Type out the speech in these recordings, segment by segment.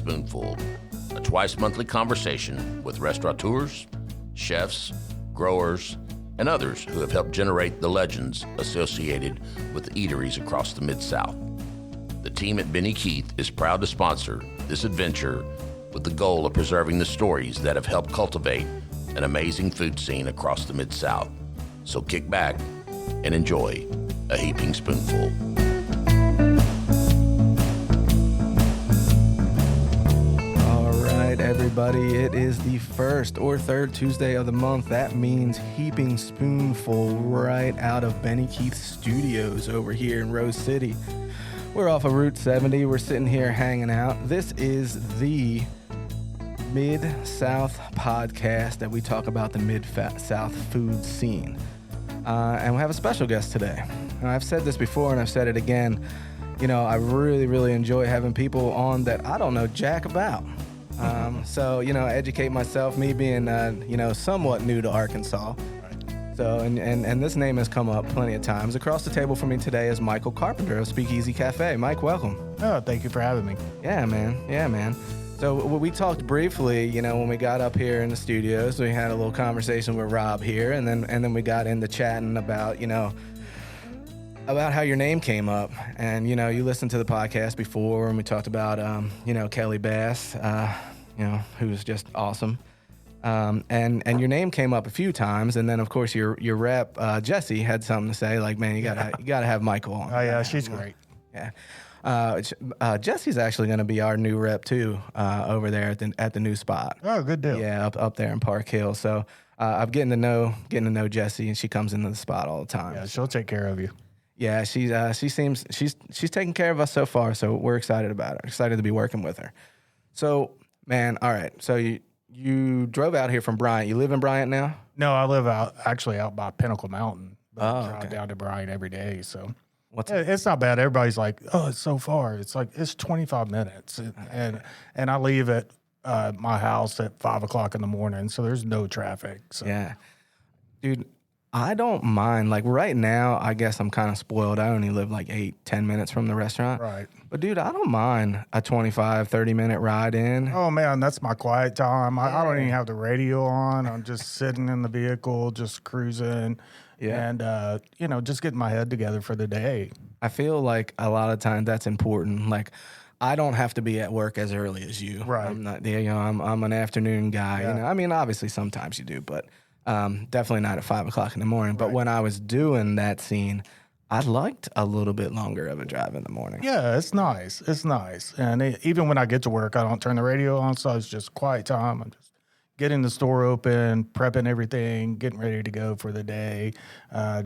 Spoonful, a twice-monthly conversation with restaurateurs, chefs, growers, and others who have helped generate the legends associated with eateries across the Mid-South. The team at Benny Keith is proud to sponsor this adventure with the goal of preserving the stories that have helped cultivate an amazing food scene across the Mid-South. So kick back and enjoy a Heaping Spoonful. All right, everybody, it is the first or third Tuesday of the month. That means Heaping Spoonful right out of Benny Keith Studios over here in Rose City. We're off of Route 70. We're sitting here hanging out. This is the Mid-South podcast that we talk about the Mid-South food scene. And we have a special guest today. And I've said this before and I've said it again. You know, I really, really enjoy having people on that I don't know jack about. So, you know, educate myself, me being, somewhat new to Arkansas. So, and this name has come up plenty of times. Across the table from me today is Michael Carpenter of Speakeasy Café. Mike, welcome. Oh, thank you for having me. Yeah, man. So we talked briefly, you know, when we got up here in the studios. We had a little conversation with Rob here, and then we got into chatting about, about how your name came up. And, you know, you listened to the podcast before, and we talked about, Kelly Bass, who's just awesome. And your name came up a few times, and then of course your rep Jesse had something to say, like, man, you gotta have Michael on. Oh yeah, she's great. Yeah. Jesse's actually going to be our new rep too, over there at the new spot. Oh, good deal. Yeah, up there in Park Hill. So I'm getting to know Jessie, and she comes into the spot all the time. Yeah, she'll take care of you. Yeah, she's taking care of us so far. So we're excited about her. Excited to be working with her. So, man, all right. So you drove out here from Bryant. You live in Bryant now? No, I live out by Pinnacle Mountain. But I drive okay. down to Bryant every day. So It's not bad. Everybody's like, oh, it's so far. It's like, it's 25 minutes. And I leave at my house at 5 o'clock in the morning. So there's no traffic. So. Yeah. Dude, I don't mind. Like right now, I guess I'm kind of spoiled. I only live like 8-10 minutes from the restaurant. Right. But dude, I don't mind a 25-30 minute ride in. Oh man, that's my quiet time. I don't even have the radio on. I'm just sitting in the vehicle, just cruising. Yeah. And, just getting my head together for the day. I feel like a lot of times that's important. Like, I don't have to be at work as early as you. Right. I'm not, I'm an afternoon guy. Yeah. I mean, obviously sometimes you do, but definitely not at 5 o'clock in the morning. But when I was doing that scene, I liked a little bit longer of a drive in the morning. Yeah, it's nice. It's nice. And even when I get to work, I don't turn the radio on, so it's just quiet time. I'm just getting the store open, prepping everything, getting ready to go for the day,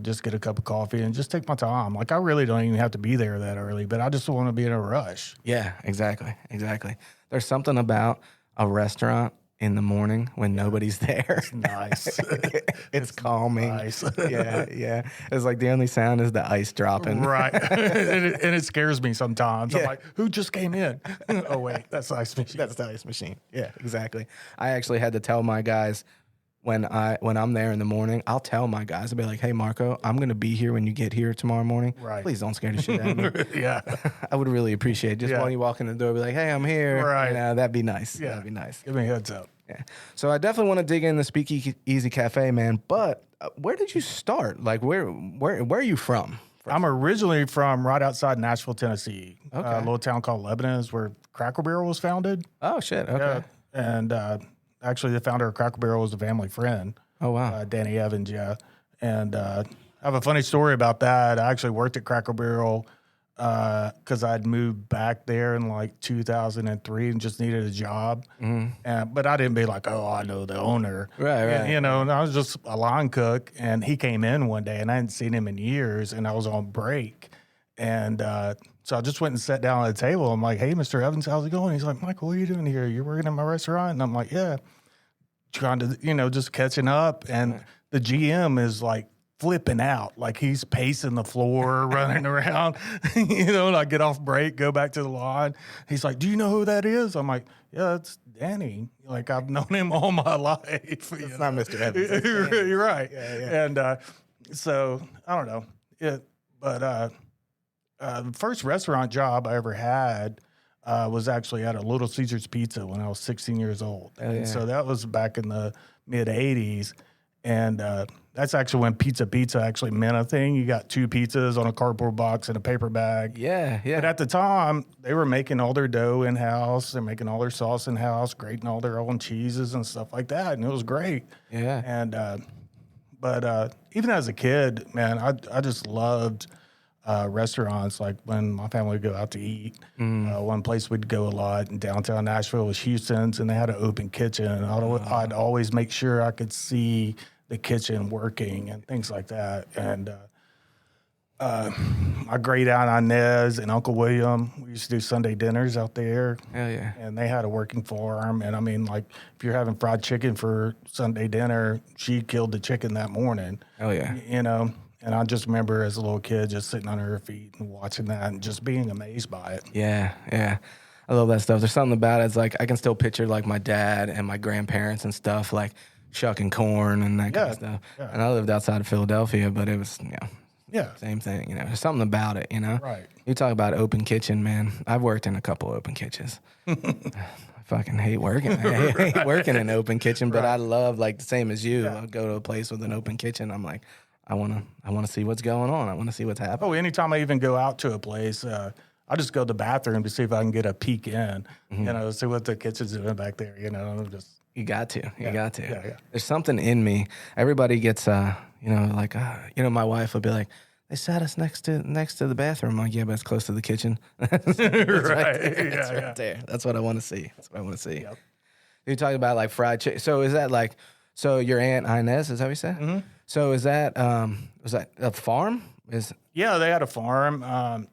just get a cup of coffee and just take my time. Like, I really don't even have to be there that early, but I just don't want to be in a rush. Yeah, exactly. There's something about a restaurant in the morning when nobody's there. It's nice. It's calming. Nice. Yeah. It's like the only sound is the ice dropping. Right. and it scares me sometimes. Yeah. I'm like, who just came in? Oh, wait, that's the ice machine. That's the ice machine. Yeah, exactly. I actually had to tell my guys when I'm there in the morning, I'll tell my guys, I'll be like, hey, Marco, I'm going to be here when you get here tomorrow morning. Right. Please don't scare the shit out of me. Yeah. I would really appreciate it. Just while you walk in the door, be like, hey, I'm here. Right. That'd be nice. Yeah. That'd be nice. Give me a heads up. Yeah. So I definitely want to dig in the Speakeasy Cafe, man. But where did you start? Like, where are you from? I'm originally from right outside Nashville, Tennessee. Okay. A little town called Lebanon is where Cracker Barrel was founded. Oh, shit. Okay. Yeah. And actually, the founder of Cracker Barrel was a family friend. Oh, wow. Danny Evans, yeah. And I have a funny story about that. I actually worked at Cracker Barrel because I'd moved back there in like 2003 and just needed a job. Mm-hmm. But I didn't be like, oh, I know the owner. Right. And I was just a line cook. And he came in one day, and I hadn't seen him in years, and I was on break. And so I just went and sat down at the table. I'm like, hey, Mr. Evans, how's it going? He's like, Michael, what are you doing here? You're working in my restaurant? And I'm like, yeah. Trying to, just catching up. And the GM is like flipping out. Like he's pacing the floor, running around, and I get off break, go back to the line. He's like, do you know who that is? I'm like, yeah, it's Danny. Like, I've known him all my life. It's not Mr. Evans. You're right. Yeah. And so, I don't know. The first restaurant job I ever had, was actually at a Little Caesars Pizza when I was 16 years old. Oh, yeah. And so that was back in the mid 80s. And that's actually when pizza actually meant a thing. You got 2 pizzas on a cardboard box and a paper bag. Yeah, yeah. But at the time, they were making all their dough in-house. They're making all their sauce in-house, grating all their own cheeses and stuff like that. And it was great. Yeah. And but even as a kid, man, I just loved restaurants. Like when my family would go out to eat, one place we'd go a lot in downtown Nashville was Houston's, and they had an open kitchen. And I'd always make sure I could see the kitchen working and things like that. And my great aunt Inez and Uncle William, we used to do Sunday dinners out there. Hell yeah. And they had a working farm. And I mean, like, if you're having fried chicken for Sunday dinner, she killed the chicken that morning. Hell yeah. You know, and I just remember as a little kid just sitting on her feet and watching that and just being amazed by it. Yeah, yeah. I love that stuff. There's something about it. It's like I can still picture like my dad and my grandparents and stuff, like shucking corn and that kind of stuff. Yeah. And I lived outside of Philadelphia, but it was, Yeah. same thing. You know, there's something about it, you know? Right. You talk about open kitchen, man. I've worked in a couple open kitchens. I fucking hate working. I hate working in an open kitchen, but I love, like, the same as you. I'll go to a place with an open kitchen. I'm like, I want to see what's going on. I want to see what's happening. Oh, anytime I even go out to a place, I just go to the bathroom to see if I can get a peek in, you know, see what the kitchen's doing back there, you know, just. You got to. You got to. Yeah. There's something in me. Everybody gets, you know, like, you know, my wife would be like, they sat us next to the bathroom. I'm like, yeah, but it's close to the kitchen. It's right there. It's right there. That's what I want to see. That's what I want to see. Yep. You're talking about like fried chicken. So is that like, so your Aunt Inez, is that what you said? Mm-hmm. So is that, was that a farm? Yeah, they had a farm.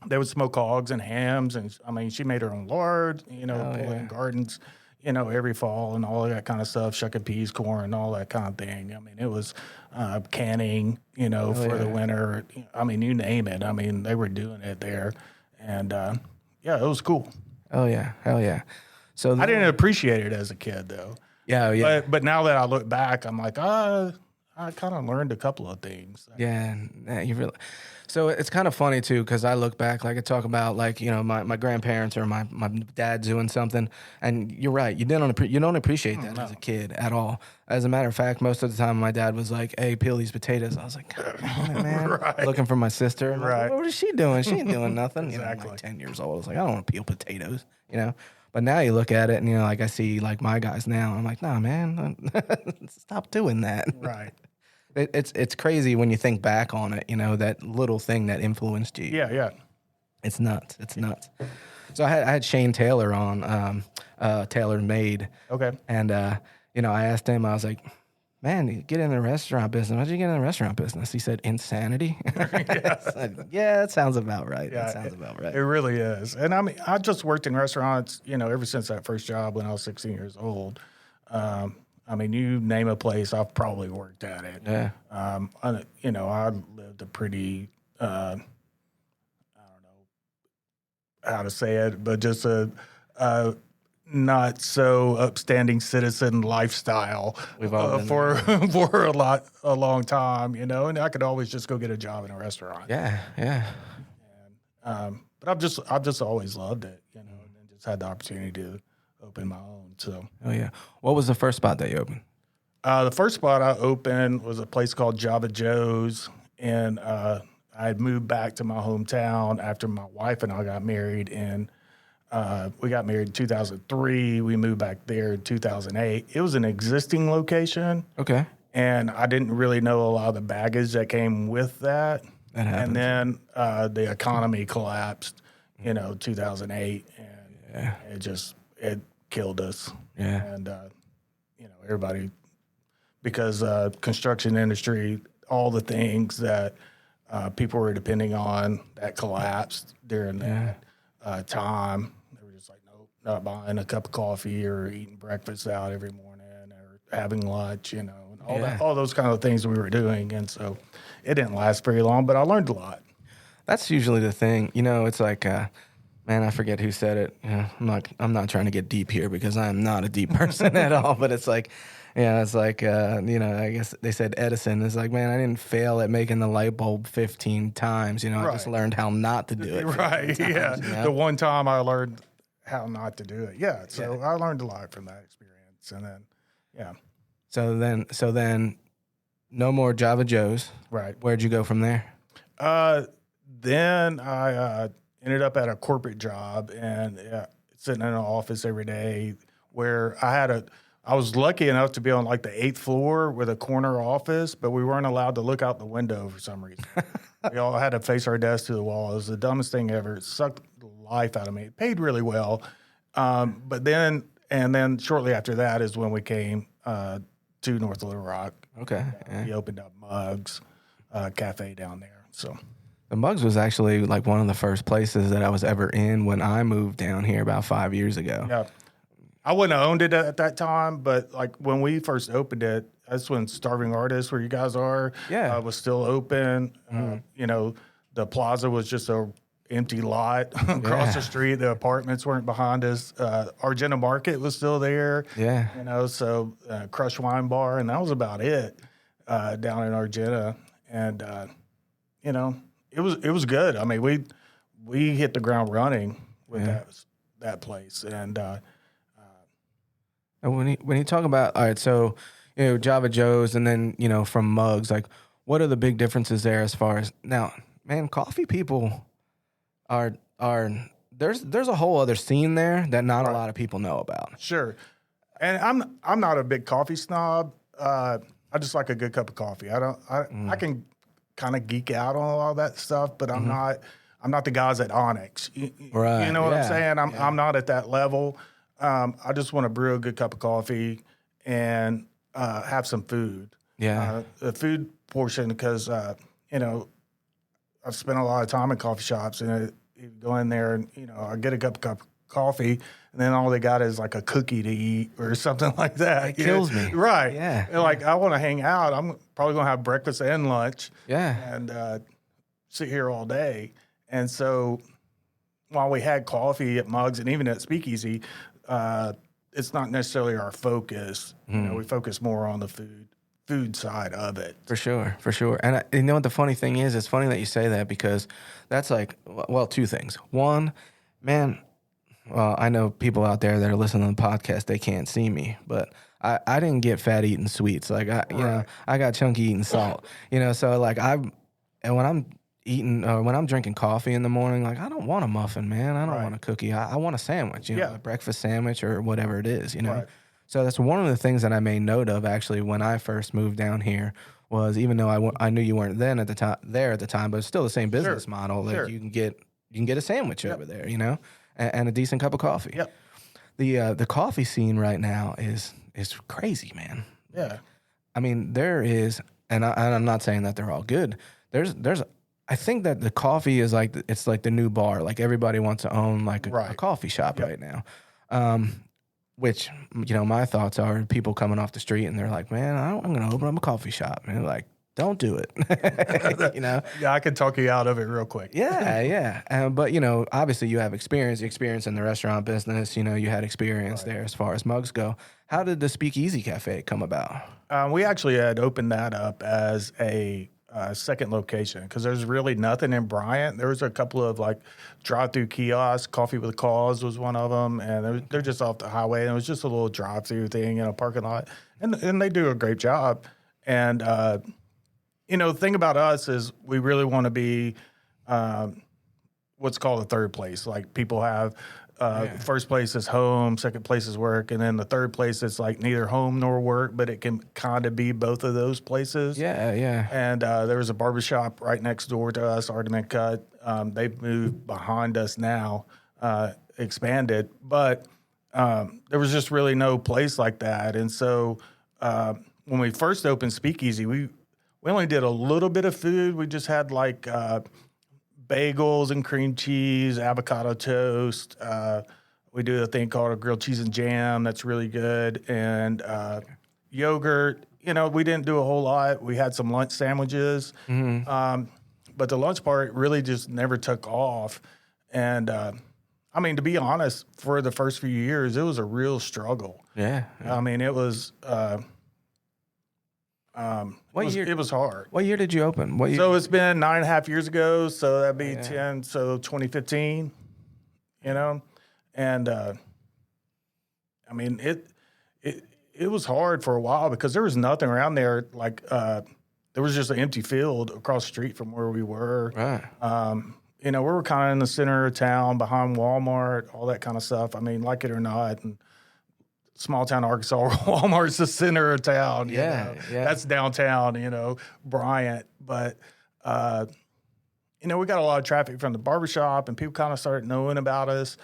They would smoke hogs and hams, and I mean, she made her own lard, you know, pulling gardens, you know, every fall and all that kind of stuff, shucking peas, corn, all that kind of thing. I mean, it was canning, you know, for the winter. I mean, you name it. I mean, they were doing it there, and yeah, it was cool. Oh yeah, hell yeah. So I didn't appreciate it as a kid, though. Yeah. But now that I look back, I'm like, I kind of learned a couple of things. Yeah, you really. So it's kind of funny too, because I look back, like I talk about, like, you know, my grandparents or my dad doing something, and you're right, you don't appreciate that as a kid at all. As a matter of fact, most of the time my dad was like, "Hey, peel these potatoes." I was like, "God damn it, man!" Looking for my sister. Right. Like, what is she doing? She ain't doing nothing. Exactly. You know, I'm like 10 years old. I was like, I don't want to peel potatoes. You know. But now you look at it, and you know, like I see like my guys now. I'm like, nah, man, stop doing that. Right. It's crazy when you think back on it, you know, that little thing that influenced you. Yeah. It's nuts. It's nuts. So I had Shane Taylor on, Taylor Made. Okay. And, you know, I asked him, I was like, man, you get in the restaurant business. How'd you get in the restaurant business? He said, insanity. I said, yeah, that sounds about right. Yeah, that sounds about right. It really is. And I mean, I just worked in restaurants, you know, ever since that first job when I was 16 years old. I mean, you name a place, I've probably worked at it. Yeah. You know, I lived a pretty, I don't know how to say it, but just a not so upstanding citizen lifestyle We've all been for a long time, you know, and I could always just go get a job in a restaurant. Yeah. And, but I've just always loved it, you know, and just had the opportunity to open my own. So, Oh, yeah. What was the first spot that you opened? the first spot I opened was a place called Java Joe's, and I had moved back to my hometown after my wife and I got married, and we got married in 2003. We moved back there in 2008. It was an existing location, Okay. and I didn't really know a lot of the baggage that came with that. That happens. And then the economy collapsed, you know, 2008, and it killed us. Yeah. And you know, everybody, because construction industry, all the things that people were depending on, that collapsed during that time. They were just like, nope, not buying a cup of coffee or eating breakfast out every morning or having lunch, you know, and all those kind of things we were doing. And so it didn't last very long, but I learned a lot. That's usually the thing. You know, it's like, man, Man, I forget who said it. Yeah, I'm not trying to get deep here because I'm not a deep person at all. But it's like, it's like, I guess they said Edison is like, man, I didn't fail at making the light bulb 15 times. I just learned how not to do it. Right. Times, The one time I learned how not to do it. Yeah. So I learned a lot from that experience. And then, So then, no more Java Joes. Right. Where'd you go from there? Then I ended up at a corporate job and sitting in an office every day where I was lucky enough to be on like the 8th floor with a corner office, but we weren't allowed to look out the window for some reason. We all had to face our desk to the wall. It was the dumbest thing ever. It sucked the life out of me. It paid really well. But then shortly after that is when we came to North Little Rock. Okay. We opened up Mugs Cafe down there. So the Mugs was actually like one of the first places that I was ever in when I moved down here about 5 years ago. yeah, I wouldn't have owned it at that time, but like when we first opened it, that's when Starving Artists, where you guys are, was still open. The plaza was just a empty lot across the street. The apartments weren't behind us. Argenta Market was still there. Yeah. So Crush Wine Bar, and that was about it down in Argenta. And it was good. I mean, we hit the ground running with that place. And when you talk about, all right, so Java Joe's and then from Mugs, like what are the big differences there as far as now? Man, coffee people are there's a whole other scene there that not a lot of people know about. Sure, and I'm not a big coffee snob. I just like a good cup of coffee. I can kind of geek out on all that stuff, but I'm not the guys at Onyx. Right. You know what I'm saying? I'm not at that level. I just want to brew a good cup of coffee and have some food. Yeah. The food portion, because I've spent a lot of time in coffee shops, and you go in there and I get a cup of coffee, and then all they got is like a cookie to eat or something like that. It kills me. Right. Yeah. And like I want to hang out. I'm probably gonna have breakfast and lunch. Yeah. And sit here all day. And so while we had coffee at Mugs and even at Speakeasy, it's not necessarily our focus. We focus more on the food side of it. For sure. And you know what the funny thing is? It's funny that you say that because that's like, well, two things. One, man, well, I know people out there that are listening to the podcast, they can't see me, but I didn't get fat eating sweets. Like I got chunky eating salt. So like and when I'm eating or when I'm drinking coffee in the morning, like I don't want a muffin, man. I don't want a cookie. I want a sandwich, a breakfast sandwich or whatever it is, Right. So that's one of the things that I made note of actually when I first moved down here was even though I knew you weren't there at the time, but it's still the same business model. Like you can get a sandwich over there, and a decent cup of coffee. Yep. The coffee scene right now is crazy, man. Yeah. I mean, there is, and I'm not saying that they're all good. I think that the coffee is it's like the new bar. Like everybody wants to own like a coffee shop right now. Which, my thoughts are people coming off the street and they're like, man, I'm going to open up a coffee shop. And they're like, don't do it. Yeah, I can talk you out of it real quick. Yeah. But, obviously you have experience in the restaurant business. You had experience there as far as Mugs go. How did the Speakeasy Café come about? We actually had opened that up as a second location because there's really nothing in Bryant. There was a couple of like drive-through kiosks. Coffee with a Cause was one of them, and they're just off the highway. And it was just a little drive-through thing in a parking lot, and they do a great job. And the thing about us is we really want to be what's called a third place. Like people have first place is home, second place is work, and then the third place is like neither home nor work, but it can kind of be both of those places. Yeah. And there was a barbershop right next door to us, Artiment Cut. They've moved behind us now, expanded, but there was just really no place like that. And so when we first opened Speakeasy, we only did a little bit of food. We just had like bagels and cream cheese, avocado toast. We do a thing called a grilled cheese and jam that's really good, and yogurt. We didn't do a whole lot. We had some lunch sandwiches, but the lunch part really just never took off. And I mean, to be honest, for the first few years, it was a real struggle. Yeah. I mean, it was. What year? It was hard. What year did you open? What year? So it's been 9.5 years ago. So that'd be 10. So 2015. You know, and I mean it was hard for a while because there was nothing around there. Like there was just an empty field across the street from where we were. Right. You know, we were kind of in the center of town, behind Walmart, all that kind of stuff. I mean, like it or not, and small town Arkansas, Walmart's the center of town. You know? That's downtown. You know, Bryant, but. You know, we got a lot of traffic from the barbershop and people kind of started knowing about us.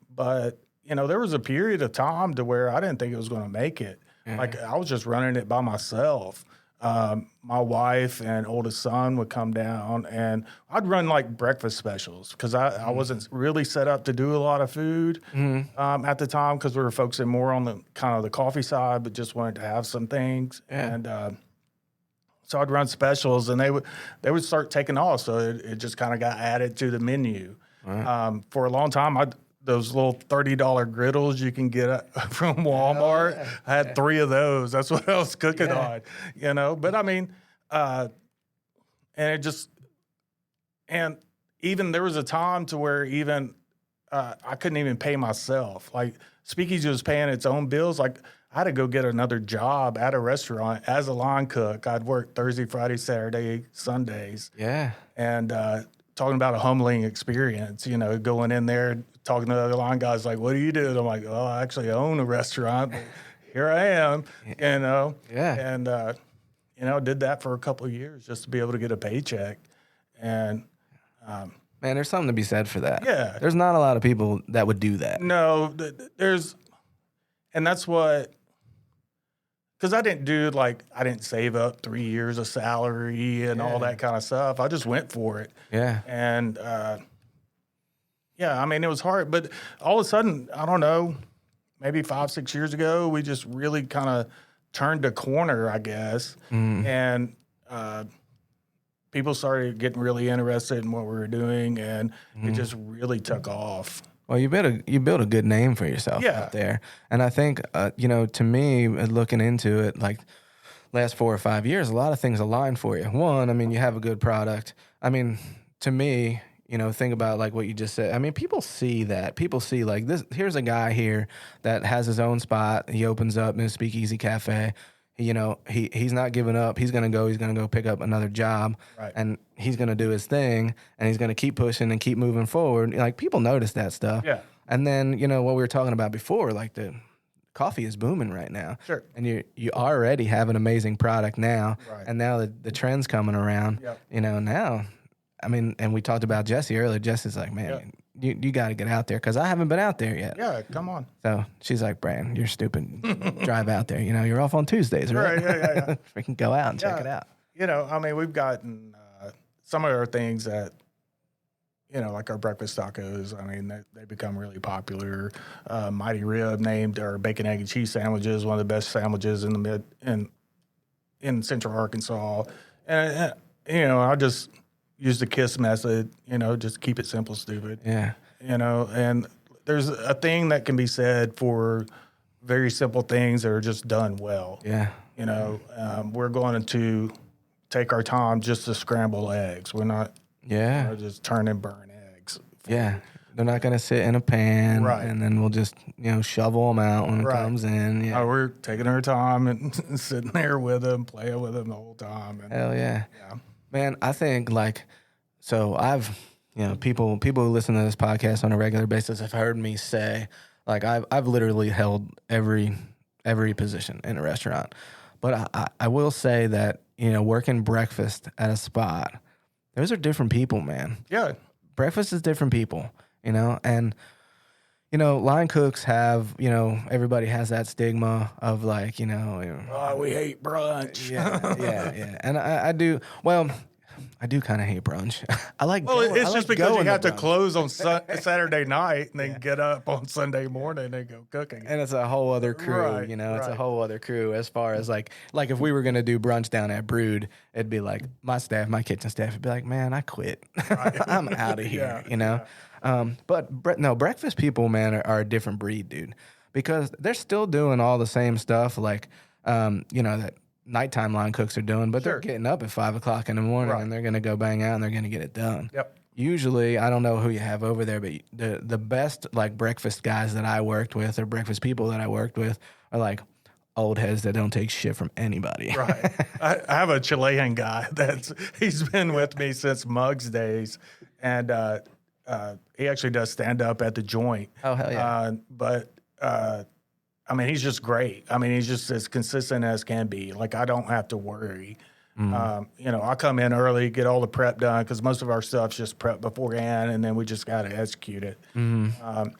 But, you know, there was a period of time to where I didn't think it was going to make it. Like, I was just running it by myself. My wife and oldest son would come down and I'd run like breakfast specials because I wasn't really set up to do a lot of food at the time because we were focusing more on the kind of the coffee side, but just wanted to have some things. And, so I'd run specials, and they would start taking off. So it just kind of got added to the menu. Right. For a long time, those little $30 griddles you can get from Walmart. Oh, yeah. I had 3 of those. That's what I was cooking on, you know. But I mean, and even there was a time to where even I couldn't even pay myself. Like Speakeasy was paying its own bills. Like I had to go get another job at a restaurant as a line cook. I'd work Thursday, Friday, Saturday, Sundays. Yeah. And talking about a humbling experience, you know, going in there, talking to the other line guys, like, what do you do? And I'm like, oh, I actually own a restaurant. But here I am, you know. Yeah. And, you know, did that for a couple of years just to be able to get a paycheck. And man, there's something to be said for that. Yeah. There's not a lot of people that would do that. No, and that's what, because I didn't save up 3 years of salary and all that kind of stuff. I just went for it. Yeah. And, I mean, it was hard. But all of a sudden, I don't know, maybe 5-6 years ago, we just really kind of turned a corner, I guess. And people started getting really interested in what we were doing, and it just really took off. Well, you built a good name for yourself out there. And I think, you know, to me, looking into it, like last 4 or 5 years, a lot of things align for you. One, I mean, you have a good product. I mean, to me, you know, think about like what you just said. I mean, people see that. People see like this. Here's a guy here that has his own spot. He opens up in a Speakeasy Café. You know, he's not giving up. He's gonna go pick up another job, and he's gonna do his thing, and he's gonna keep pushing and keep moving forward. Like people notice that stuff. Yeah. And then you know what we were talking about before, like the coffee is booming right now. Sure. And you already have an amazing product now, and now the trend's coming around. Yep. You know now, I mean, and we talked about Jesse earlier. Jesse's like, man, you got to get out there because I haven't been out there yet. Yeah, come on. So she's like, Bryant, you're stupid. Drive out there. You know, you're off on Tuesdays, right? Yeah. We can go out and check it out. You know, I mean, we've gotten some of our things that, you know, like our breakfast tacos. I mean, they become really popular. Mighty Rib named our bacon, egg, and cheese sandwiches one of the best sandwiches in Central Arkansas. And you know, I just use the KISS method, you know, just keep it simple, stupid. Yeah. You know, and there's a thing that can be said for very simple things that are just done well. Yeah. You know, we're going to take our time just to scramble eggs. We're not just turn and burn eggs. They're not going to sit in a pan, and then we'll just, you know, shovel them out when it comes in. Yeah. We're taking our time and sitting there with them, playing with them the whole time. And, hell yeah. Man, I think like, so I've, you know, people who listen to this podcast on a regular basis have heard me say, like, I've literally held every position in a restaurant. But I will say that, you know, working breakfast at a spot, those are different people, man. Yeah. Breakfast is different people, you know, and, you know, line cooks have, you know, everybody has that stigma of like, you know, we hate brunch. Yeah. And I do, well, I do kind of hate brunch. I like. Well, going, it's I just like because you going have to brunch. close on Saturday night and then get up on Sunday morning and go cooking. And it's a whole other crew, Right, you know. It's a right. whole other crew as far as like if we were gonna do brunch down at Brood, it'd be like my staff, my kitchen staff, would be like, man, I quit. I'm out of here, Yeah, you know. But no, breakfast people, man, are a different breed, dude, because they're still doing all the same stuff, like you know, that nighttime line cooks are doing, but they're Sure. getting up at 5 o'clock in the morning Right. and they're gonna go bang out and they're gonna get it done. Yep. Usually, I don't know who you have over there, but the best like breakfast guys that I worked with or breakfast people that I worked with are like old heads that don't take shit from anybody. Right. I have a Chilean guy he's been with me since Muggs days, and he actually does stand up at the Joint. Oh, hell yeah. But I mean, he's just great. I mean, he's just as consistent as can be. Like, I don't have to worry. You know, I come in early, get all the prep done because most of our stuff's just prep beforehand, and then we just got to execute it. But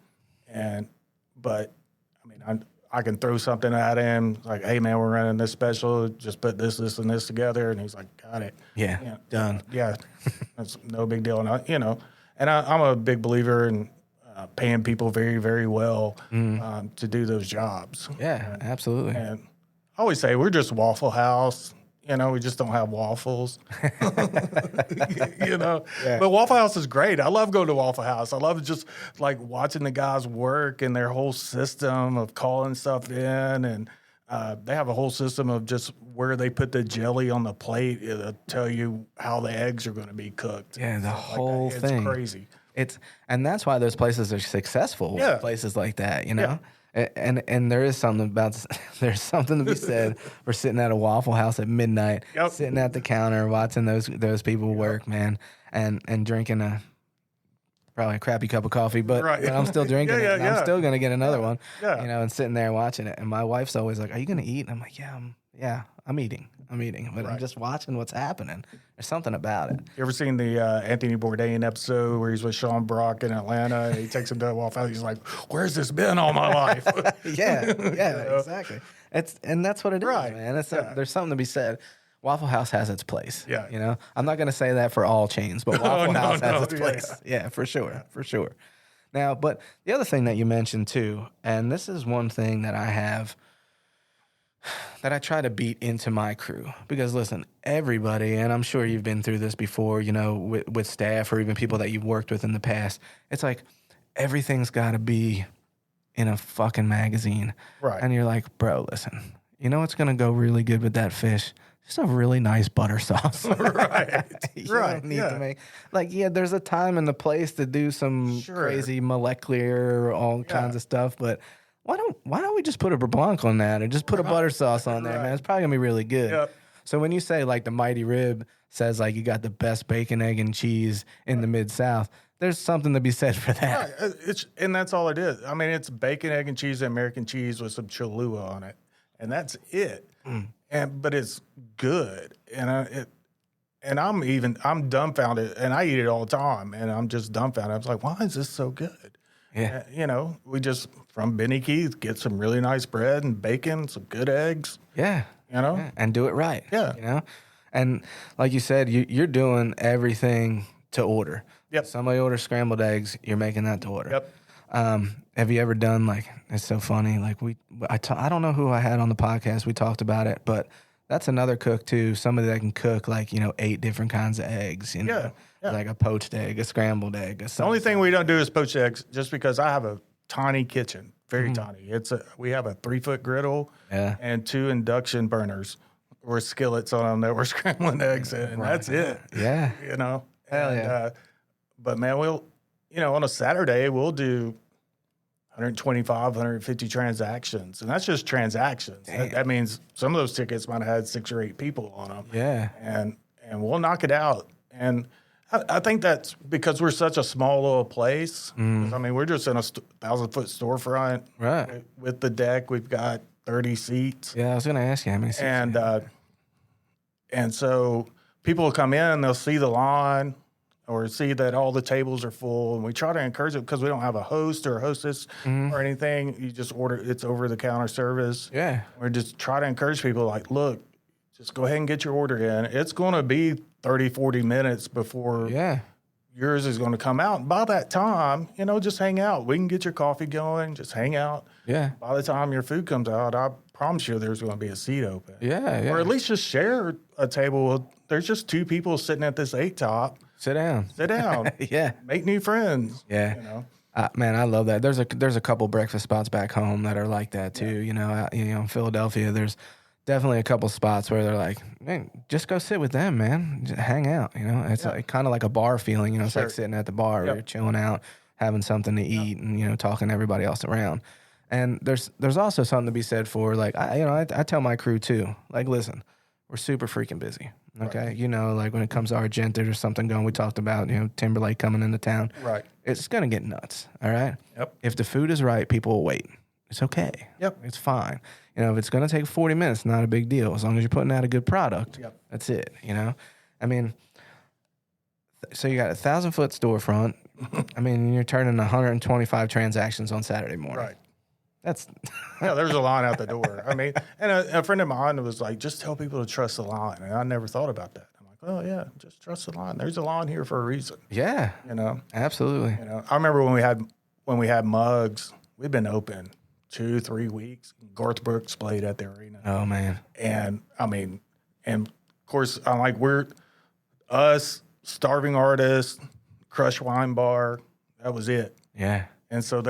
I mean, I can throw something at him like, "Hey, man, we're running this special. Just put this, and this together," and he's like, "Got it." Yeah, done. Yeah, that's no big deal. And I'm a big believer in paying people very, very well to do those jobs. Yeah, absolutely. And I always say we're just Waffle House. You know, we just don't have waffles. You know, but Waffle House is great. I love going to Waffle House. I love just like watching the guys work and their whole system of calling stuff in, and they have a whole system of just where they put the jelly on the plate. It'll tell you how the eggs are going to be cooked. Yeah, the Stuff whole like that. thing. It's crazy. And that's why those places are successful. Yeah. Places like that, you know. And there is something about there's something to be said for sitting at a Waffle House at midnight, Yep. sitting at the counter watching those people work, man, and drinking probably a crappy cup of coffee, but I'm still drinking it. And I'm still gonna get another one, Yeah. you know, and sitting there watching it. And my wife's always like, "Are you gonna eat?" And I'm like, I'm eating, but I'm just watching what's happening. There's something about it. You ever seen the Anthony Bourdain episode where he's with Sean Brock in Atlanta? And he takes him to a Waffle House. He's like, "Where's this been all my life?" Yeah, exactly. And that's what it is, Right. man. There's something to be said. Waffle House has its place. Yeah. You know, I'm not going to say that for all chains, but Waffle House has its yeah. place. Yeah, for sure. Now, but the other thing that you mentioned too, and this is one thing that I try to beat into my crew, because listen, everybody, and I'm sure you've been through this before, you know, with staff or even people that you've worked with in the past. It's like everything's got to be in a fucking magazine. Right. And you're like, bro, listen, you know what's going to go really good with that fish? Just a really nice butter sauce. Right. You Right. don't need to make, there's a time and a place to do some Sure. crazy molecular, all kinds of stuff, but why don't we just put a Blanc on that or just put a butter sauce on there, man? It's probably gonna be really good. Yep. So when you say like the Mighty Rib says like you got the best bacon, egg, and cheese in the Mid-South, there's something to be said for that. Right. And that's all it is. I mean, it's bacon, egg, and cheese, and American cheese with some Cholula on it, and that's it. But it's good, and I'm dumbfounded, and I eat it all the time, and I'm just dumbfounded. I was like, why is this so good? Yeah. You know, we just from Benny Keith get some really nice bread and bacon, some good eggs. Yeah. You know, Yeah, and do it right. Yeah. You know? And like you said, you're doing everything to order. Yep. Somebody orders scrambled eggs, you're making that to order. Yep. Have you ever done it's so funny. Like I don't know who I had on the podcast. We talked about it, but that's another cook too. Somebody that can cook 8 different kinds of eggs. You know, Yeah. like a poached egg, a scrambled egg. The only thing we don't do is poached eggs, just because I have a tiny kitchen, very tiny. We have a 3-foot griddle and 2 induction burners or skillets on them that we're scrambling eggs in, and that's it. Yeah. You know, Hell yeah. But man, on a Saturday we'll do 125, 150 transactions, and that's just transactions. That means some of those tickets might have had 6 or 8 people on them. Yeah. And we'll knock it out. And I think that's because we're such a small little place. I mean, we're just in a 1,000-foot storefront. Right. With the deck, we've got 30 seats. Yeah, I was going to ask you how many seats. And so people will come in, they'll see the line or see that all the tables are full. And we try to encourage it because we don't have a host or a hostess or anything. You just order, it's over-the-counter service. Yeah. We just try to encourage people look, just go ahead and get your order in. It's going to be 30, 40 minutes before yours is going to come out. And by that time, just hang out. We can get your coffee going. Just hang out. Yeah. By the time your food comes out, I promise you there's going to be a seat open. Yeah. Or at least just share a table. There's just 2 people sitting at this 8 top. Sit down. Yeah. Make new friends. Yeah. Man, I love that. There's a couple breakfast spots back home that are like that too. In Philadelphia, there's definitely a couple spots where they're like, man, just go sit with them, man. Just hang out. It's like, kind of like a bar feeling. It's like sitting at the bar where you're chilling out, having something to eat, and talking to everybody else around. And there's also something to be said for like I tell my crew too. Like, listen, we're super freaking busy. Okay, right. Like when it comes to Argenta, there's something going. We talked about Timberlake coming into town. Right. It's gonna get nuts. All right. Yep. If the food is right, people will wait. It's okay. Yep. It's fine. If it's gonna take 40 minutes, not a big deal. As long as you're putting out a good product. Yep. That's it. I mean, so you got a 1,000-foot storefront. I mean, you're turning 125 transactions on Saturday morning. Right. That's there's a line out the door. I mean, and a friend of mine was like, just tell people to trust the line. And I never thought about that. I'm like, oh, yeah, just trust the line. There's a line here for a reason. Yeah. Absolutely. I remember when we had mugs, we've been open 2-3 weeks. Garth Brooks played at the arena. Oh, man. And I mean, and of course, I'm like, we're us, Starving Artists, Crush Wine Bar. That was it. Yeah. And so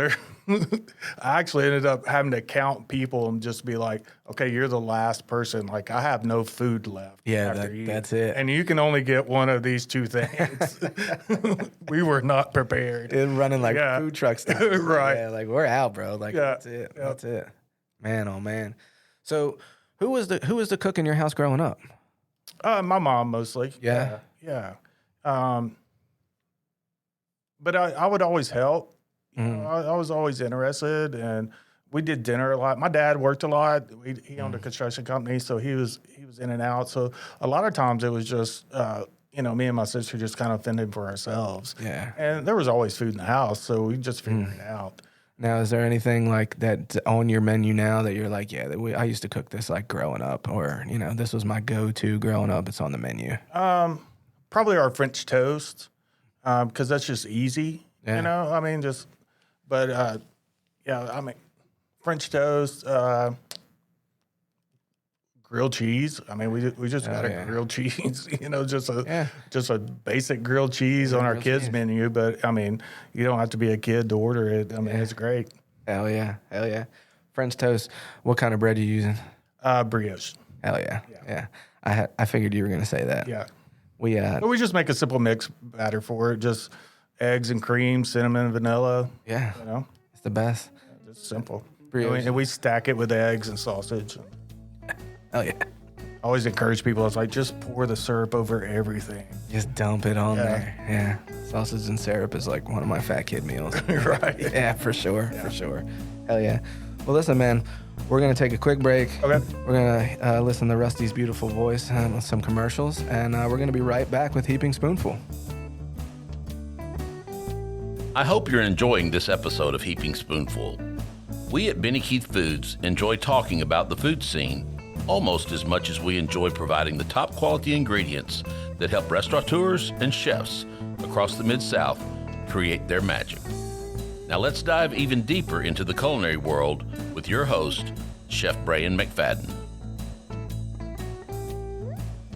I actually ended up having to count people and just be like, okay, you're the last person. Like, I have no food left. Yeah, that's it. And you can only get one of these 2 things. We were not prepared. It's running like food truck stuff. Right. Yeah, like we're out, bro. Like that's it. Yep. That's it. Man, oh man. So who was the cook in your house growing up? My mom mostly. Yeah. Yeah. But I would always help. I was always interested, and we did dinner a lot. My dad worked a lot. He owned a construction company, so he was in and out. So a lot of times it was just me and my sister just kind of fending for ourselves. Yeah. And there was always food in the house, so we just figured it out. Now, is there anything like that on your menu now that you're like, I used to cook this like growing up, or this was my go-to growing up? It's on the menu. Probably our French toast, because that's just easy. Yeah. I mean, French toast, grilled cheese. I mean, we just got a grilled cheese, just a basic grilled cheese on our kids' menu. But I mean, you don't have to be a kid to order it. I mean, it's great. Hell yeah. French toast. What kind of bread are you using? Brioche. Hell yeah. I figured you were gonna say that. Yeah. We just make a simple mix batter for it. Just eggs and cream, cinnamon, vanilla. Yeah. It's the best. It's simple. Brioche. And we stack it with eggs and sausage. Oh yeah. I always encourage people. It's like, just pour the syrup over everything. Just dump it on there. Yeah. Sausage and syrup is like one of my fat kid meals. Right. Yeah, for sure. Hell yeah. Well, listen, man, we're going to take a quick break. Okay. We're going to listen to Rusty's beautiful voice and some commercials, and we're going to be right back with Heaping Spoonful. I hope you're enjoying this episode of Heaping Spoonful. We at Benny Keith Foods enjoy talking about the food scene almost as much as we enjoy providing the top quality ingredients that help restaurateurs and chefs across the Mid-South create their magic. Now let's dive even deeper into the culinary world with your host, Chef Bryant McFadden.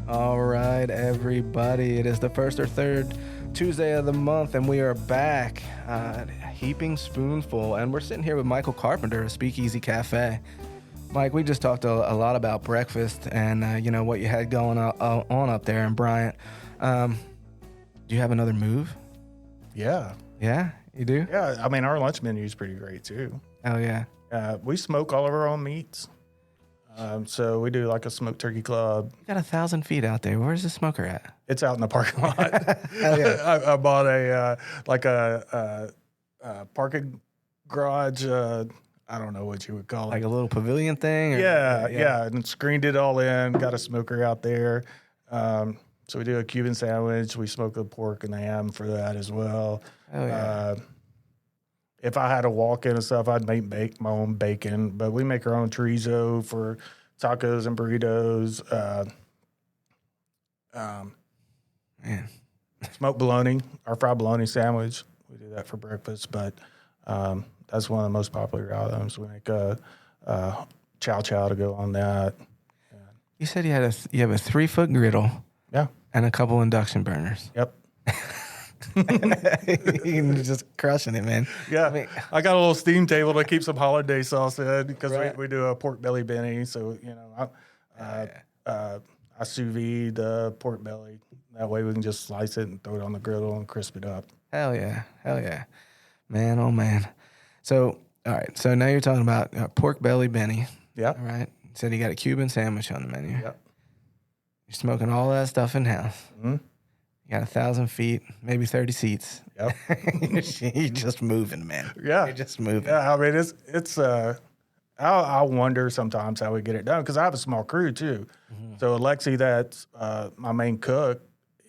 All right, everybody. It is the first or third Tuesday of the month, and we are back at Heaping Spoonful, and we're sitting here with Michael Carpenter of Speakeasy Café. Mike, we just talked a lot about breakfast and what you had going on up there in Bryant. Do you have another move? Yeah. Yeah, you do? Yeah, I mean, our lunch menu is pretty great, too. Oh, yeah. We smoke all of our own meats. So we do like a smoked turkey club. You got 1,000 feet out there. Where's the smoker at? It's out in the parking lot. Hell yeah. I bought a parking garage. I don't know what you would call it. Like a little pavilion thing? Or? Yeah. And screened it all in. Got a smoker out there. So we do a Cuban sandwich. We smoke the pork and the ham for that as well. Oh, yeah. If I had to walk in and stuff, I'd make my own bacon. But we make our own chorizo for tacos and burritos. Man. Smoked bologna, our fried bologna sandwich. We do that for breakfast, but that's one of the most popular items. We make chow to go on that. You said you have a 3-foot griddle. Yeah. And a couple induction burners. Yep. You're just crushing it, man. Yeah. I got a little steam table to keep some holiday sauce in because Right. we do a pork belly Benny. So, I sous vide the pork belly. That way we can just slice it and throw it on the griddle and crisp it up. Hell yeah. Man, oh man. So, all right. So now you're talking about pork belly Benny. Yep. All right. Said you got a Cuban sandwich on the menu. Yep. You're smoking all that stuff in house. Mm-hmm. You got 1,000 feet, maybe 30 seats. Yep. You're just moving, man. Yeah. You're just moving. Yeah. I mean, it's I wonder sometimes how we get it done because I have a small crew too. Mm-hmm. So Alexi, that's my main cook.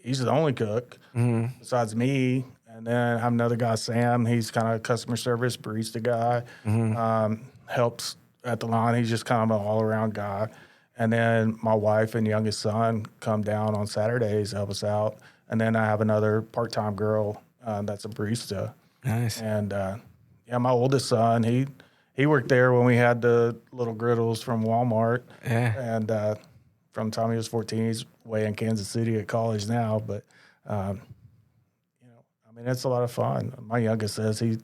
He's the only cook besides me. And then I have another guy, Sam. He's kind of a customer service barista guy. Mm-hmm. Helps at the line. He's just kind of an all-around guy. And then my wife and youngest son come down on Saturdays, help us out. And then I have another part-time girl that's a barista. Nice. And my oldest son, he worked there when we had the little griddles from Walmart. Yeah. And from the time he was 14, he's way in Kansas City at college now. But, it's a lot of fun. My youngest says he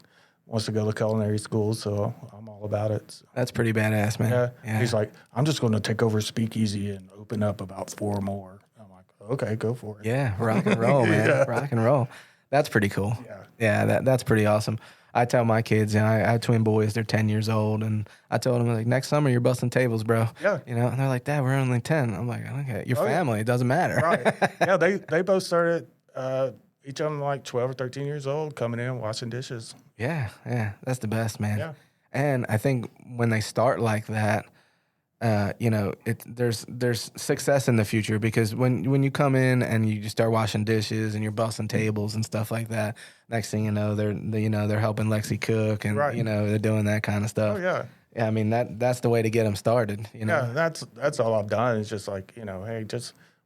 wants to go to culinary school, so I'm all about it. So, That's pretty badass, man. yeah. He's like, I'm just going to take over Speakeasy and open up about 4 more. I'm like, okay, go for it. Yeah, rock and roll, man. Yeah. Rock and roll. That's pretty cool. Yeah. Yeah, that's pretty awesome. I tell my kids, I have twin boys, they're 10 years old, and I told them, like, next summer you're busting tables, bro. Yeah. And they're like, Dad, we're only 10. I'm like, okay, your family, it doesn't matter. Right. Yeah, they both started, each of them like 12 or 13 years old, coming in, washing dishes. Yeah, that's the best, man. Yeah. And I think when they start like that, there's success in the future because when you come in and you just start washing dishes and you're busting tables and stuff like that, next thing you know they're helping Lexi cook and Right. they're doing that kind of stuff. Oh, yeah. Yeah, I mean that's the way to get them started. Yeah, that's all I've done is just like, hey,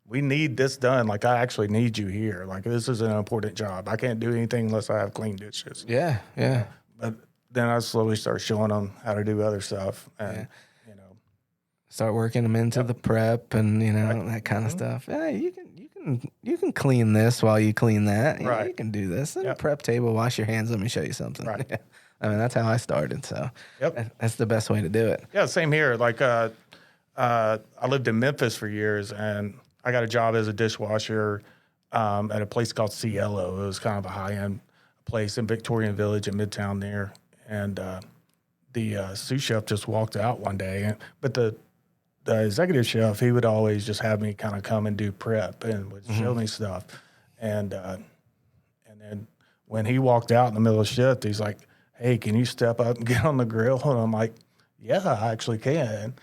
we need this done. Like, I actually need you here. Like, this is an important job. I can't do anything unless I have clean dishes. Yeah. But then I slowly start showing them how to do other stuff. And, Start working them into the prep and that kind of stuff. Yeah, you can clean this while you clean that. Right. You can do this. At a prep table, wash your hands. Let me show you something. Right. I mean, that's how I started. So that's the best way to do it. Yeah, same here. Like, I lived in Memphis for years, and I got a job as a dishwasher at a place called Cielo. It was kind of a high-end place in Victorian Village in Midtown there. And the sous chef just walked out one day. But the executive chef, he would always just have me kind of come and do prep and would show me stuff. And then when he walked out in the middle of shift, he's like, hey, can you step up and get on the grill? And I'm like, yeah, I actually can.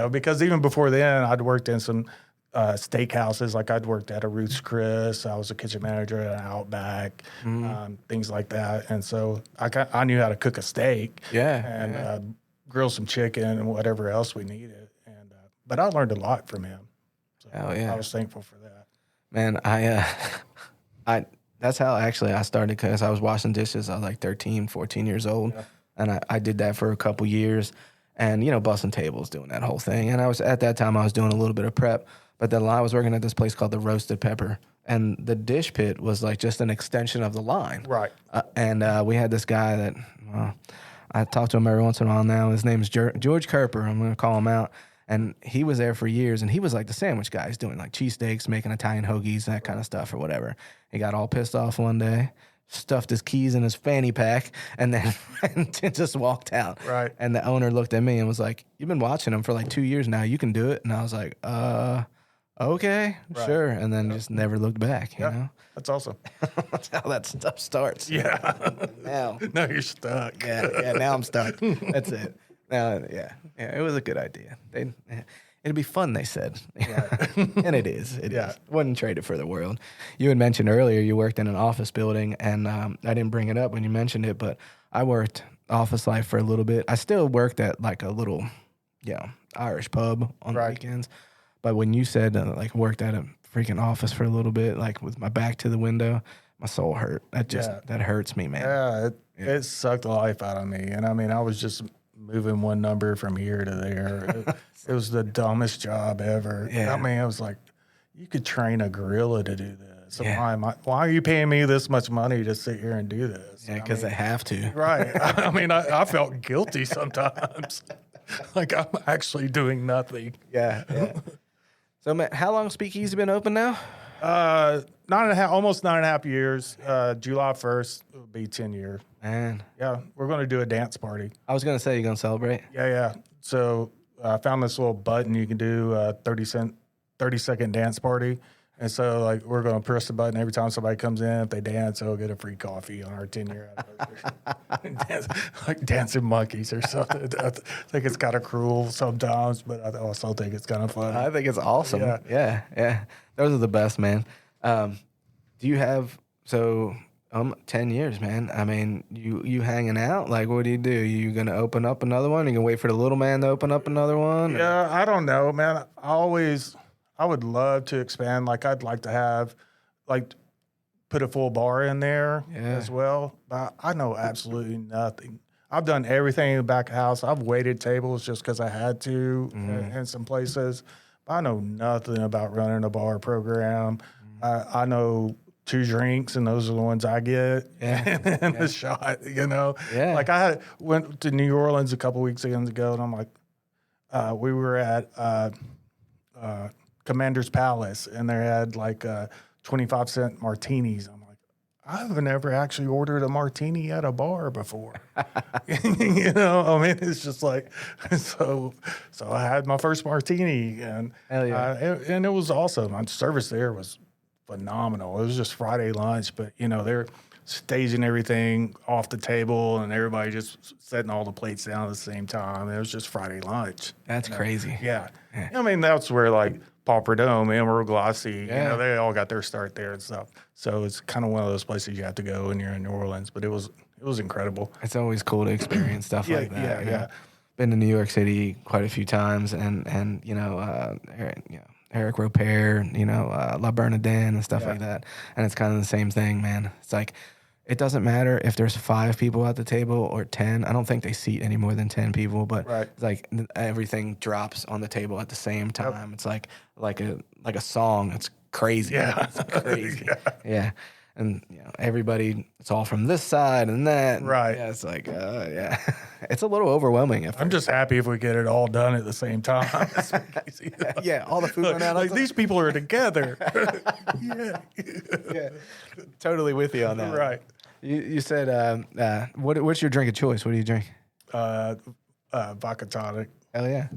Because even before then, I'd worked in some steakhouses. Like, I'd worked at a Ruth's Chris. I was a kitchen manager at an Outback, things like that. And so I knew how to cook a steak and grill some chicken and whatever else we needed. But I learned a lot from him. So I was thankful for that. Man, I that's how actually I started because I was washing dishes. I was like 13, 14 years old. Yeah. And I did that for a couple years and, busting tables, doing that whole thing. And at that time, I was doing a little bit of prep. But then I was working at this place called the Roasted Pepper. And the dish pit was like just an extension of the line. Right. And we had this guy that I talk to him every once in a while now. His name's George Carper. I'm going to call him out. And he was there for years, and he was like the sandwich guy. He's doing like cheesesteaks, making Italian hoagies, that kind of stuff or whatever. He got all pissed off one day, stuffed his keys in his fanny pack, and then just walked out. Right. And the owner looked at me and was like, you've been watching him for like 2 years now. You can do it. And I was like, okay, sure. And then just never looked back, you know? That's awesome. That's how that stuff starts. Yeah. Now. No, you're stuck. Yeah, now I'm stuck. That's it. Yeah, it was a good idea. It'd be fun, they said. And it is. It is. Wouldn't trade it for the world. You had mentioned earlier you worked in an office building, and I didn't bring it up when you mentioned it, but I worked office life for a little bit. I still worked at like a little, Irish pub on the weekends. But when you said worked at a freaking office for a little bit, like with my back to the window. My soul hurt. That hurts me, man. Yeah, it sucked the life out of me. And I mean, I was just moving one number from here to there. It was the dumbest job ever. Yeah. I mean, I was like, you could train a gorilla to do this. So Yeah. why are you paying me this much money to sit here and do this? Yeah, because they have to. Right. I mean, I felt guilty sometimes. Like I'm actually doing nothing. Yeah. So, man, how long Speakeasy been open now? 9.5, almost 9.5 years. July 1st will be 10 years. Man, Yeah, we're going to do a dance party. I was gonna say you're gonna celebrate. Yeah. So I found this little button you can do a 30-second dance party. And so, like, we're going to press the button every time somebody comes in. If they dance, they'll get a free coffee on our 10-year anniversary. Like dancing monkeys or something. I think it's kind of cruel sometimes, but I also think it's kind of fun. I think it's awesome. Yeah. Those are the best, man. Do you have 10 years, man? I mean, you hanging out? Like, what do? You gonna open up another one? You gonna wait for the little man to open up another one? Yeah, I don't know, man. I would love to expand. Like, I'd like to have, like, put a full bar in there as well. But I know absolutely nothing. I've done everything in the back of the house. I've waited tables just because I had to in some places. But I know nothing about running a bar program. I know 2 drinks, and those are the ones I get, and a shot, you know? Yeah. Like, went to New Orleans a couple weekends ago, and I'm like, we were at Commander's Palace, and they had like 25-cent martinis. I'm like, I've never actually ordered a martini at a bar before. You know, I mean, it's just like, so I had my first martini, and Hell yeah. and it was awesome. My service there was phenomenal. It was just Friday lunch, but you know, they're staging everything off the table, and everybody just setting all the plates down at the same time. It was just Friday lunch. That's crazy. Yeah. I mean, that's where like Paul Prudhomme, Emerald Glossy, you know, they all got their start there and stuff. So it's kind of one of those places you have to go when you're in New Orleans, but it was incredible. It's always cool to experience stuff like that. Yeah. Been to New York City quite a few times, and Eric Roper, La Bernardin and stuff like that. And it's kind of the same thing, man. It's like, it doesn't matter if there's 5 people at the table or 10. I don't think they seat any more than 10 people, but it's like everything drops on the table at the same time. Yep. It's like a song. It's crazy. Yeah. It's crazy. Yeah. And everybody, it's all from this side and that. Right. Yeah, it's like, it's a little overwhelming. I'm just happy if we get it all done at the same time. Yeah, all the food went out. Like, these people are together. Yeah, totally with you on that. Right. You said, what's your drink of choice? What do you drink? Vodka tonic. Hell yeah.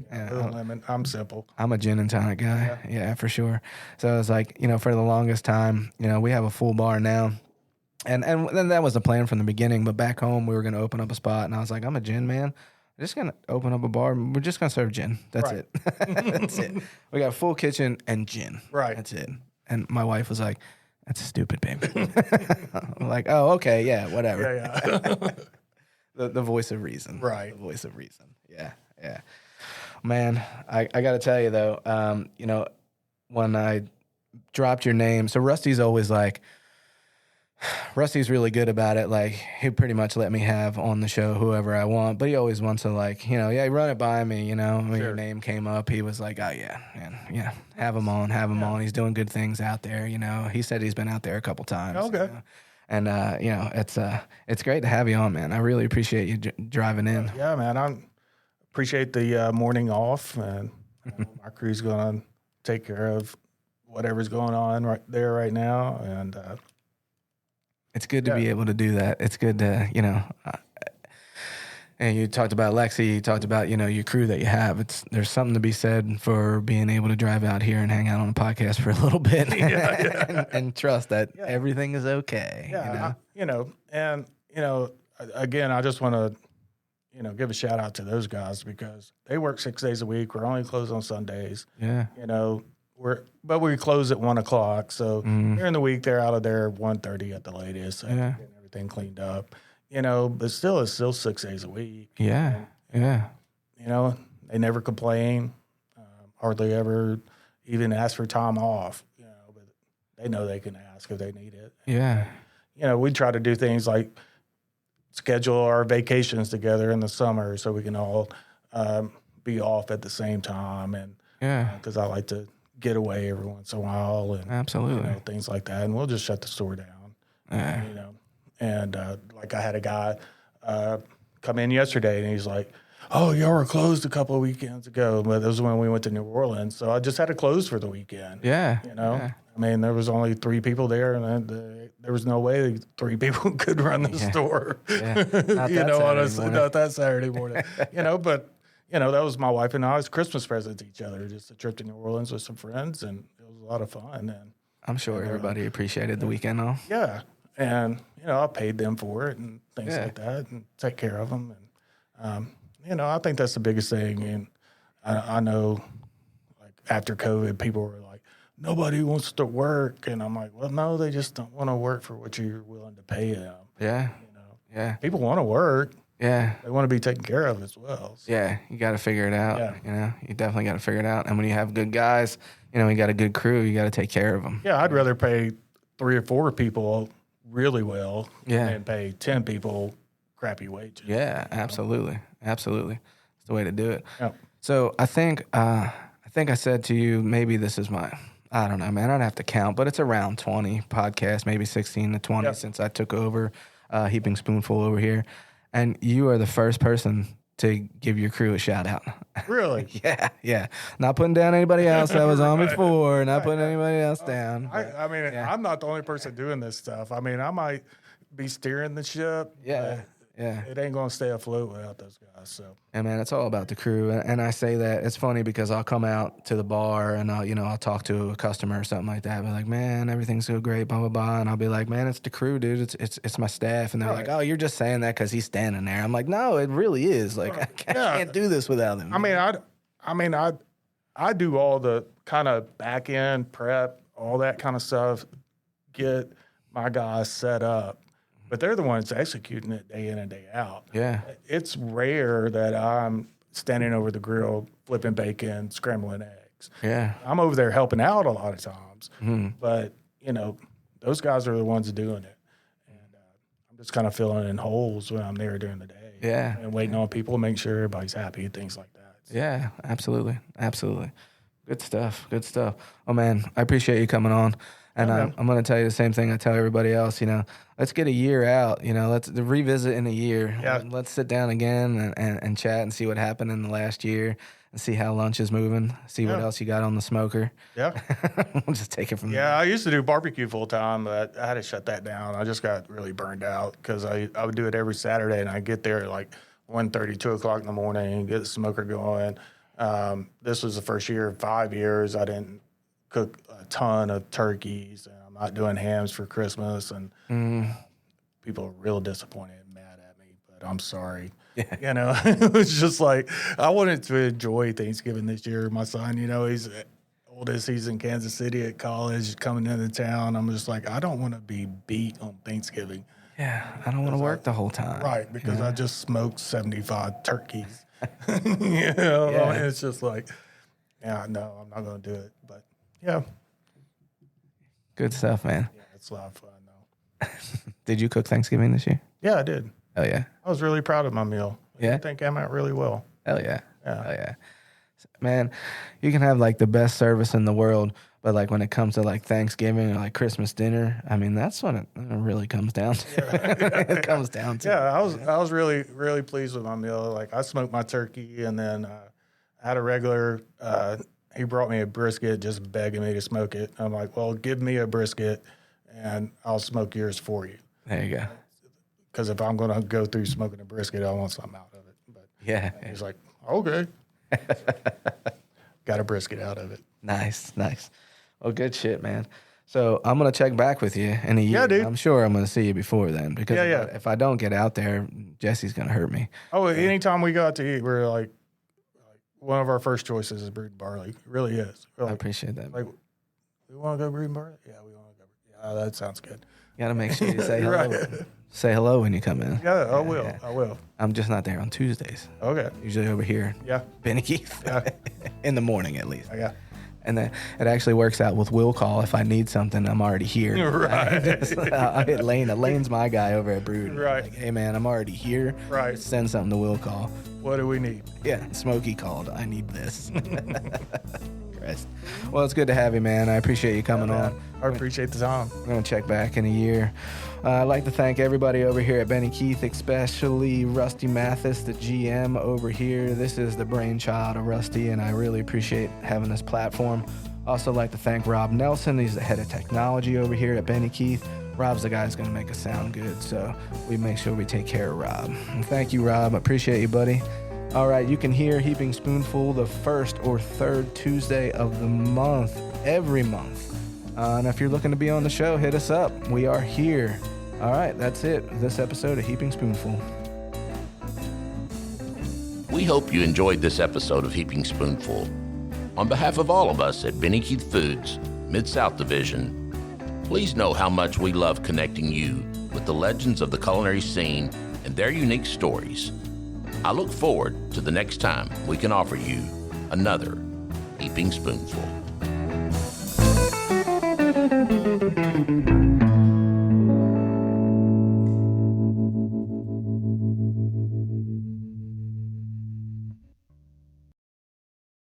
Lemon. I'm simple. I'm a gin and tonic guy. Yeah, for sure. So it's like, for the longest time, we have a full bar now. And then that was the plan from the beginning. But back home, we were going to open up a spot. And I was like, I'm a gin man. We're just going to open up a bar. We're just going to serve gin. That's it. That's it. We got a full kitchen and gin. Right. That's it. And my wife was like, that's stupid, baby. I'm like, oh, okay. Yeah, whatever. Yeah. The voice of reason. Right. The voice of reason. Yeah. Man, I got to tell you, though, when I dropped your name, so Rusty's always like, Rusty's really good about it. Like, he pretty much let me have on the show whoever I want, but he always wants to, like, run it by me, When your name came up, he was like, oh, yeah, man, have him on. He's doing good things out there, He said he's been out there a couple times. Okay. And, it's great to have you on, man. I really appreciate you driving in. Yeah, man. I appreciate the morning off, and my crew's going to take care of whatever's going on right there right now. And it's good to be able to do that. It's good to, and you talked about Lexi, you talked about, your crew that you have. There's something to be said for being able to drive out here and hang out on a podcast for a little bit and trust that everything is okay. Again, I just want to, give a shout out to those guys because they work 6 days a week. We're only closed on Sundays. Yeah. But we close at 1:00. So during the week, they're out of there 1:30 at the latest. So getting everything cleaned up, but it's still 6 days a week. Yeah. They never complain, hardly ever even ask for time off, they know they can ask if they need it. Yeah. We try to do things like schedule our vacations together in the summer so we can all be off at the same time. And because I like to get away every once in a while and absolutely things like that. And we'll just shut the store down. And like I had a guy come in yesterday and he's like, "Oh, y'all were closed a couple of weekends ago," but that was when we went to New Orleans. So I just had to close for the weekend. Yeah. I mean, there was only 3 people there, and there was no way 3 people could run the store. Not that Saturday morning. But that was my wife and I's Christmas present to each other. Just a trip to New Orleans with some friends, and it was a lot of fun. And I'm sure everybody appreciated the weekend off. Yeah, and I paid them for it and things like that, and take care of them. And I think that's the biggest thing. And I know, like after COVID, people were like, "Nobody wants to work," and I'm like, "Well, no, they just don't want to work for what you're willing to pay them." Yeah. Yeah. People want to work. Yeah. They want to be taken care of as well. So. Yeah. You got to figure it out. Yeah. You definitely got to figure it out. And when you have good guys, you got a good crew, you got to take care of them. Yeah. I'd rather pay 3 or 4 people really well than pay 10 people crappy wages. Yeah, absolutely. Absolutely. It's the way to do it. Yeah. So I think I said to you, maybe this is I don't know, man. I'd have to count, but it's around 20 podcasts, maybe 16 to 20 since I took over Heaping Spoonful over here. And you are the first person to give your crew a shout out. Really? Yeah. Not putting down anybody else that was on before, not putting anybody else down. I mean, I'm not the only person doing this stuff. I mean, I might be steering the ship. Yeah. It ain't going to stay afloat without those guys. So. And man, it's all about the crew. And I say that it's funny because I'll come out to the bar and I'll talk to a customer or something like that. Be like, "Man, everything's so great, blah blah blah." And I'll be like, "Man, it's the crew, dude. It's my staff." And they're like, "Oh, you're just saying that because he's standing there." I'm like, "No, it really is. Like, I can't do this without him." I do all the kind of back end prep, all that kind of stuff, get my guys set up. But they're the ones executing it day in and day out. Yeah. It's rare that I'm standing over the grill, flipping bacon, scrambling eggs. Yeah. I'm over there helping out a lot of times. But, those guys are the ones doing it. And I'm just kind of filling in holes when I'm there during the day. Yeah. And waiting on people to make sure everybody's happy and things like that. So. Yeah, absolutely. Absolutely. Good stuff. Oh, man, I appreciate you coming on. And I'm going to tell you the same thing I tell everybody else, let's get a year out, let's revisit in a year. Yeah. Let's sit down again and chat and see what happened in the last year and see how lunch is moving, see what else you got on the smoker. Yeah. We'll just take it from there. Yeah, I used to do barbecue full time, but I had to shut that down. I just got really burned out because I would do it every Saturday, and I'd get there at like 1:30, 2 o'clock in the morning and get the smoker going. This was the first year in 5 years I didn't cook a ton of turkeys, and I'm not doing hams for Christmas, and people are real disappointed and mad at me, but I'm sorry. Yeah. It was just like, I wanted to enjoy Thanksgiving this year. My son, he's oldest, he's in Kansas City at college, coming into town. I'm just like, I don't want to be beat on Thanksgiving. Yeah, I don't want to work the whole time. Right, because I just smoked 75 turkeys. It's just like, no, I'm not going to do it, but yeah. Good stuff, man. Yeah, it's a lot of fun, though. Did you cook Thanksgiving this year? Yeah, I did. Oh, yeah. I was really proud of my meal. Yeah? I think I came out really well. Hell yeah. Yeah. Hell yeah. Man, you can have like the best service in the world, but like when it comes to like Thanksgiving or like Christmas dinner, I mean, that's when it really comes down to. It comes down to. Yeah, I was really, really pleased with my meal. Like, I smoked my turkey, and then I had a regular, he brought me a brisket just begging me to smoke it. I'm like, well, give me a brisket, and I'll smoke yours for you. There you go. Because if I'm going to go through smoking a brisket, I want something out of it. But yeah. He's like, okay. Got a brisket out of it. Nice. Well, good shit, man. So I'm going to check back with you in a year. Yeah, dude. I'm sure I'm going to see you before then, because if I don't get out there, Jesse's going to hurt me. Oh, anytime we go out to eat, we're like one of our first choices is brewed barley. It really is. I appreciate that. Like, we want to go brewed barley? Yeah, we want to go. Yeah, that sounds good. You got to make sure you say hello. Right. Say hello when you come in. Yeah, I will. Yeah. I will. I'm just not there on Tuesdays. Okay. Usually over here. Yeah. Benny Keith. Yeah. In the morning, at least. Yeah. And then it actually works out with will call. If I need something, I'm already here. Right. I hit Lane. Lane's my guy over at Brood. Right. Like, hey, man, I'm already here. Right. Send something to will call. What do we need? Yeah, Smokey called. I need this. Christ. Well, it's good to have you, man. I appreciate you coming on. I appreciate the time. We're going to check back in a year. I'd like to thank everybody over here at Benny Keith, especially Rusty Mathis, the GM over here. This is the brainchild of Rusty, and I really appreciate having this platform. Also like to thank Rob Nelson. He's the head of technology over here at Benny Keith. Rob's the guy who's going to make us sound good, so we make sure we take care of Rob. And thank you, Rob. I appreciate you, buddy. All right, you can hear Heaping Spoonful the first or third Tuesday of the month, every month. And if you're looking to be on the show, hit us up. We are here. All right, that's it. This episode of Heaping Spoonful. We hope you enjoyed this episode of Heaping Spoonful. On behalf of all of us at Benny Keith Foods, Mid-South Division, please know how much we love connecting you with the legends of the culinary scene and their unique stories. I look forward to the next time we can offer you another Heaping Spoonful.